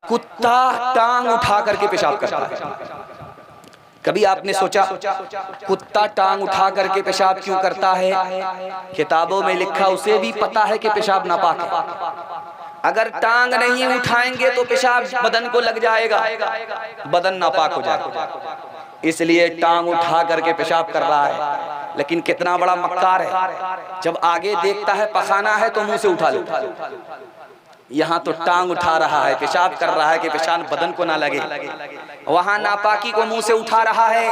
कुत्ता टांग उठा करके पेशाब करता है। कभी आपने सोचा कुत्ता टांग उठा करके पेशाब क्यों करता है? किताबों में लिखा, उसे भी पता है कि पेशाब नापाक है। अगर टांग नहीं उठाएंगे तो पेशाब बदन को लग जाएगा, बदन नापाक हो जाएगा, इसलिए टांग उठा करके पेशाब कर रहा है। लेकिन कितना बड़ा मक्कार है, जब आगे देखता है पखाना है तो मुंह से उठा लेता है। यहाँ तो टांग उठा रहा है, पेशाब कर रहा है कि पेशाब बदन को ना लगे। वहां नापाकी को मुंह से उठा रहा है।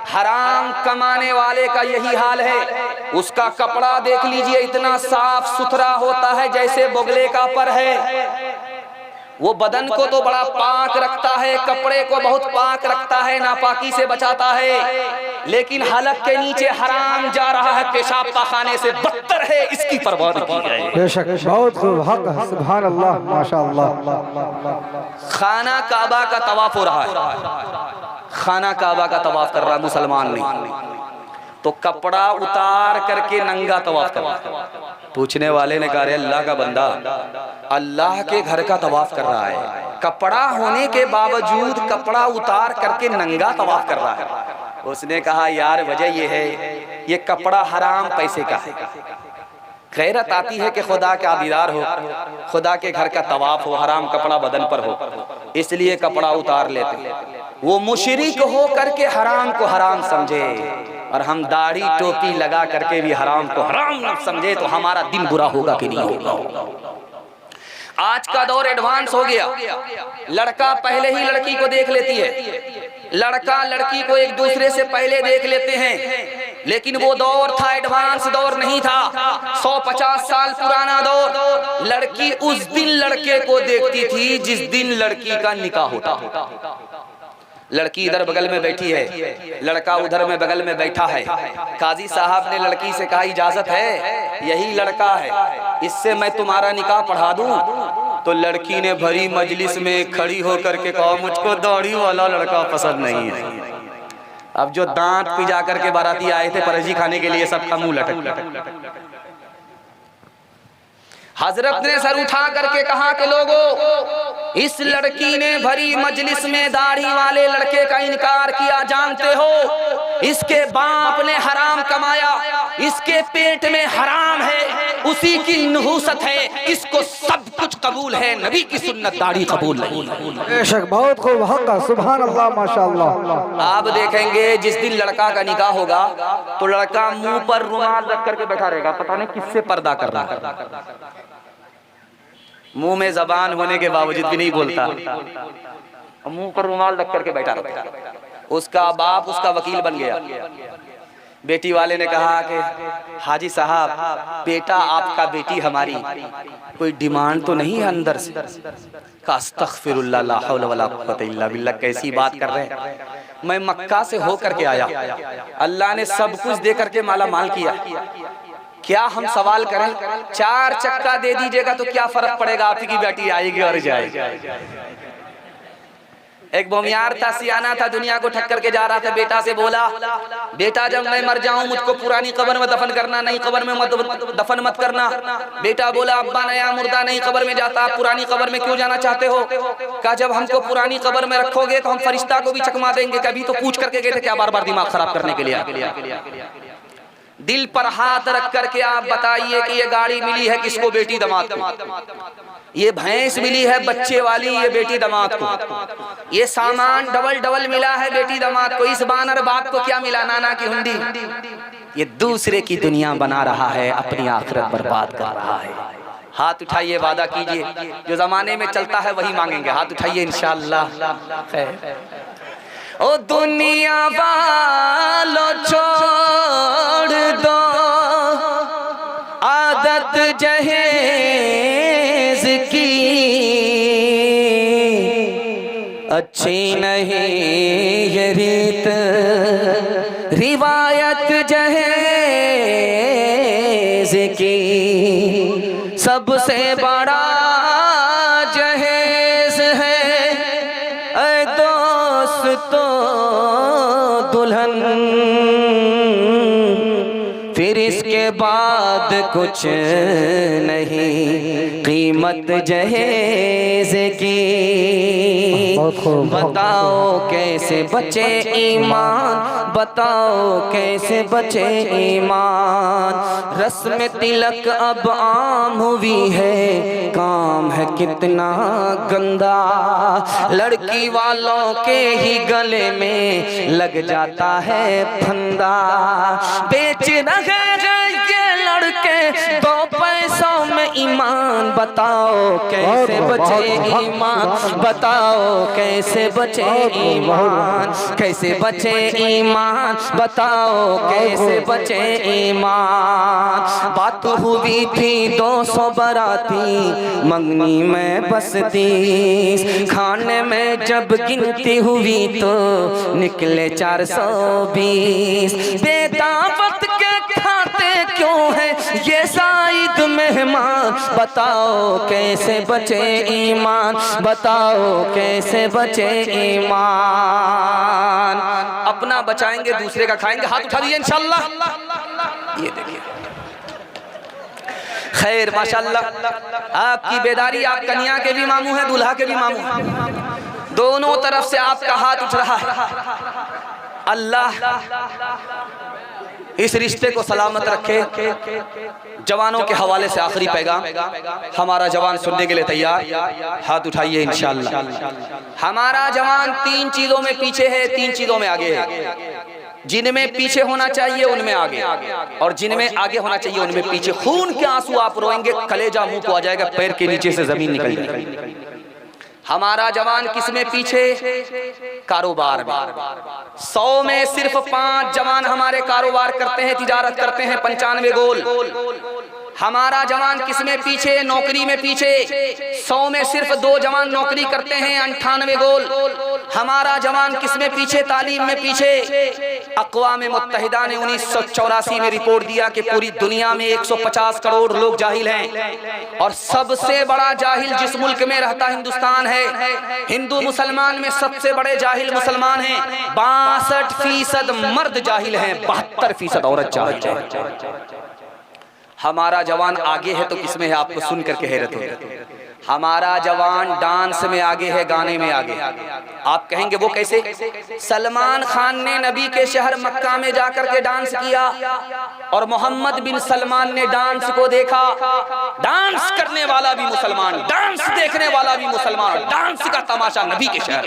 हराम कमाने वाले का यही हाल है। उसका कपड़ा देख लीजिए, इतना साफ सुथरा होता है जैसे बोगले का पर है। वो बदन को तो बड़ा पाक रखता है, कपड़े को बहुत पाक रखता है, नापाकी से बचाता है, लेकिन हलक के नीचे हराम जा रहा है, पेशाब पाखाने से बदतर है, इसकी परवाह नहीं की जाए। बेशक, बहुत खूब, हक है, सुभान अल्लाह, माशाअल्लाह। खाना काबा का तवाफ हो रहा है, खाना काबा का तवाफ कर रहा है मुसलमान नहीं, तो कपड़ा उतार करके नंगा तवाफ कर रहा है। पूछने वाले ने कहा, अल्लाह का बंदा, अल्लाह के घर का तवाफ कर रहा है, कपड़ा होने के बावजूद कपड़ा उतार करके नंगा तवाफ कर रहा है। उसने कहा, यार वजह ये है, ये कपड़ा हराम पैसे का है। गैरत आती है कि खुदा का दीदार हो, खुदा के घर का तवाफ हो, हराम कपड़ा बदन पर हो, इसलिए कपड़ा उतार लेते। वो मुशरिक हो करके हराम को हराम समझे, और हम दाढ़ी टोपी लगा करके भी हराम को हराम न समझे, तो हमारा दिन बुरा होगा कि नहीं होगा। आज का दौर एडवांस हो गया। लड़का पहले ही लड़की को देख लेती है, लड़का लड़की को एक दूसरे से पहले देख लेते हैं। लेकिन वो दौर था, एडवांस दौर नहीं था, 150 साल पुराना दौर। लड़की उस दिन लड़के को देखती थी जिस दिन लड़की का निकाह होता। लड़की इधर बगल में बैठी है, लड़का उधर में बगल में बैठा है। काजी साहब ने लड़की से कहा, इजाजत है, यही लड़का है, इससे मैं तुम्हारा निकाह पढ़ा दूं? तो लड़की ने भरी मजलिस में खड़ी होकर के कहा, मुझको दाढ़ी वाला लड़का पसंद नहीं है। अब जो दांत पिजा करके बाराती आए थे परजी खाने के लिए, सबका मुंह लटक। हजरत ने सर उठा करके कहा कि लोगों, इस लड़की ने भरी मजलिस में दाढ़ी वाले लड़के का इनकार किया, जानते हो इसके बाप ने हराम कमाया, इसके पेट में हराम है, उसी की नहूसत है, इसको सब कुछ कबूल है, नबी की सुन्नत दाढ़ी कबूल नहीं। बेशक, बहुत खूब, हक है, सुभान अल्लाह, माशाअल्लाह। आप देखेंगे जिस दिन लड़का का निकाह होगा तो लड़का मुंह पर रुमाल रख करके बैठा रहेगा, पता नहीं किससे पर्दा कर रहा है, मुंह में जबान होने के बावजूद भी नहीं बोलता, मुंह पर रुमाल रख करके बैठा रहता। उसका बाप उसका वकील बन गया। बेटी वाले ने कहा कि हाजी साहब, बेटा आपका, बेटी हमारी, कोई डिमांड तो नहीं है अंदर से? अस्तगफिरुल्लाह, ला हौला वला कुव्वता इल्ला बिल्लाह, कैसी बात कर रहे हैं? मैं मक्का से होकर के आया, अल्लाह ने सब कुछ दे करके माला माल किया, क्या हम सवाल करें? 4 चक्का दे दीजिएगा तो क्या फर्क पड़ेगा, आपकी बेटी आएगी और जाएगी। एक बोमियार था, सियाना था, दुनिया को ठक्कर के जा रहा था। बेटा से बोला, बेटा जब मैं मर जाऊं मुझको पुरानी कब्र में दफन करना, नई कब्र में दफन मत करना। बेटा बोला, अब्बा नया मुर्दा नई कब्र में जाता, आप पुरानी कब्र में क्यों जाना चाहते हो? कहा, जब हमको पुरानी कब्र में रखोगे तो हम फरिश्ता को भी चकमा देंगे। कभी तो पूछ करके गए थे क्या बार बार दिमाग खराब करने के लिए? दिल पर हाथ रख करके आप बताइए कि ये गाड़ी मिली है किसको? बेटी दामाद को। ये भैंस मिली है बच्चे वाली, ये बेटी दामाद को। ये सामान डबल डबल मिला है बेटी दामाद को। इस बानर बाप को क्या मिला? नाना की हुंडी। ये दूसरे की दुनिया बना रहा है, अपनी आखिरत बर्बाद कर रहा है। हाथ उठाइए, वादा कीजिए, जो जमाने में चलता है वही मांगेंगे। हाथ उठाइए, इंशाअल्लाह। ओ दुनिया वालों छोड़ दो आदत जहेज की, अच्छी नहीं ये रीत रिवायत जहेज की। सबसे बड़ा जहेज है ऐ दोस्तो दुल्हन, फिर इसके बाद कुछ नहीं कीमत जहेज की। बहुत खूब। बताओ कैसे बचे ईमान, बताओ कैसे बचे ईमान। रस्म तिलक अब आम हुई है, काम है कितना गंदा। लड़की वालों के ही गले में लग जाता है फंदा। बेच रहे हैं ये लड़के 2 पैसों में ईमान। बताओ कैसे बचे ईमान, बताओ कैसे बचे ईमान, कैसे बचे ईमान, बताओ कैसे बचे ईमान। बात हुई थी 200 बाराती, मंगनी में बस 30। खाने में जब गिनती हुई तो निकले 420। बेदावत के खाते क्यों है ये शायद मेहमान। बताओ कैसे बचे ईमान, बताओ कैसे बचे ईमान। अपना बचाएंगे दूसरे का खाएंगे। हाथ उठा दीजिए इंशाल्लाह। ये देखिए खैर माशाल्लाह आपकी बेदारी, आप कन्या के भी मामू हैं, दूल्हा के भी मामू हैं, दोनों तरफ से आपका हाथ उठ रहा है। अल्लाह इस रिश्ते को सलामत रखे। जवानों के हवाले से आखिरी पैगाम, हमारा जवान सुनने के लिए तैयार, हाथ उठाइए इंशाअल्लाह। हमारा जवान 3 चीजों में पीछे है, 3 चीजों में आगे है। जिनमें पीछे होना चाहिए उनमें आगे, और जिनमें आगे होना चाहिए उनमें पीछे। खून के आंसू आप रोएंगे, कलेजा मुंह को आ जाएगा, पैर के नीचे से जमीन निकल जाएगी। हमारा जवान किसमें पीछे? कारोबार में। 100 में सिर्फ 5 जवान हमारे कारोबार करते हैं, तिजारत करते हैं, 95 गोल। हमारा जवान किसमें पीछे? नौकरी में पीछे। 100 में सिर्फ 2 जवान नौकरी करते हैं, 98 गोल। हमारा जवान किसमें पीछे? तालीम में पीछे। अक़वाम मुत्तहिदा ने 1984 में रिपोर्ट दिया कि पूरी दुनिया में 150 करोड़ लोग जाहिल हैं, और सबसे बड़ा जाहिल जिस मुल्क में रहता हिंदुस्तान है। हिंदू मुसलमान में सबसे बड़े जाहिल मुसलमान हैं। 62% मर्द जाहिल हैं, 72% औरत जाहिल है। हमारा जवान आगे है तो किसमें है? आपको सुन करके हैरत होगी। हमारा जवान डांस में आगे है, गाने में आगे। आप कहेंगे वो कैसे? सलमान खान ने नबी के शहर मक्का में जाकर के डांस किया, और मोहम्मद बिन सलमान ने डांस को देखा। डांस करने वाला भी मुसलमान, डांस देखने वाला भी मुसलमान, डांस का तमाशा नबी के शहर।